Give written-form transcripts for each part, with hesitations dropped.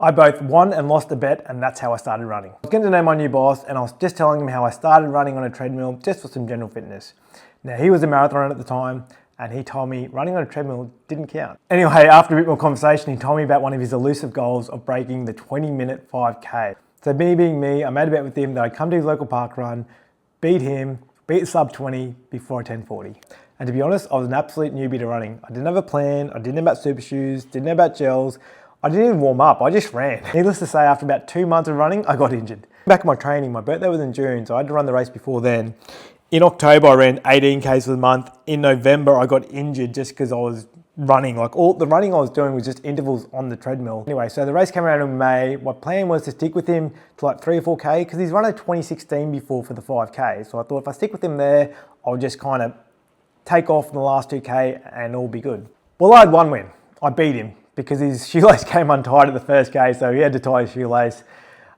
I both won and lost a bet, and that's how I started running. I was getting to know my new boss, and I was just telling him how I started running on a treadmill just for some general fitness. Now, he was a marathoner at the time, and he told me running on a treadmill didn't count. Anyway, after a bit more conversation, he told me about one of his elusive goals of breaking the 20-minute 5K. So me being me, I made a bet with him that I'd come to his local park run, beat him, beat sub 20 before a 10:40. And to be honest, I was an absolute newbie to running. I didn't have a plan, I didn't know about super shoes, didn't know about gels, I didn't even warm up, I just ran. Needless to say, after about 2 months of running, I got injured. Back in my training, my birthday was in June, so I had to run the race before then. In October, I ran 18 Ks for the month. In November, I got injured just because I was running. Like all the running I was doing was just intervals on the treadmill. Anyway, so the race came around in May. My plan was to stick with him to like 3 or 4K because he's run a 2016 before for the 5K. So I thought if I stick with him there, I'll just kind of take off in the last 2K and all be good. Well, I had one win. I beat him because his shoelace came untied at the first K, so he had to tie his shoelace.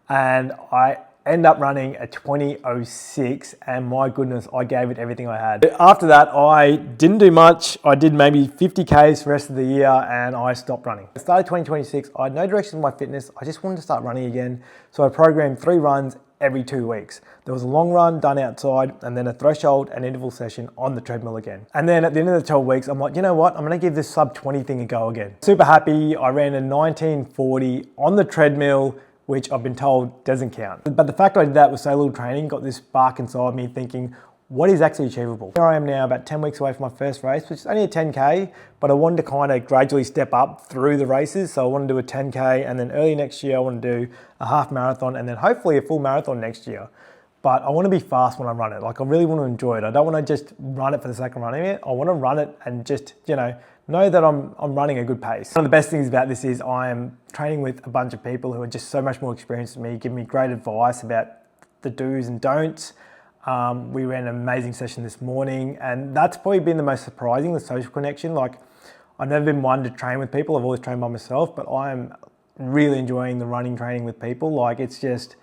And I ended up running a 20:06, and my goodness, I gave it everything I had. After that, I didn't do much. I did maybe 50 Ks for the rest of the year, and I stopped running. I started 2026. I had no direction in my fitness. I just wanted to start running again. So I programmed 3 runs every 2 weeks. There was a long run done outside, and then a threshold and interval session on the treadmill again. And then at the end of the 12 weeks, I'm like, you know what? I'm gonna give this sub 20 thing a go again. Super happy. I ran a 19:40 on the treadmill, which I've been told doesn't count. But the fact I did that with so little training got this spark inside me thinking, what is actually achievable? Here I am now about 10 weeks away from my first race, which is only a 10K, but I wanted to kind of gradually step up through the races. So I want to do a 10K, and then early next year, I want to do a half marathon, and then hopefully a full marathon next year. But I want to be fast when I run it. Like I really want to enjoy it. I don't want to just run it for the sake of running it. I want to run it and just, know that I'm running a good pace. One of the best things about this is I am training with a bunch of people who are just so much more experienced than me, giving me great advice about the do's and don'ts. We ran an amazing session this morning, and that's probably been the most surprising, the social connection. Like I've never been one to train with people. I've always trained by myself, but I am really enjoying the running training with people. Like it's just,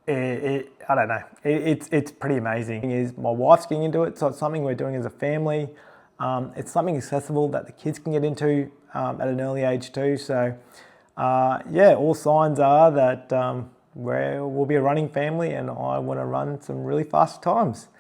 I don't know. It's pretty amazing. Is my wife's getting into it, so it's something we're doing as a family. It's something accessible that the kids can get into at an early age too. So yeah, all signs are that we'll be a running family, and I want to run some really fast times.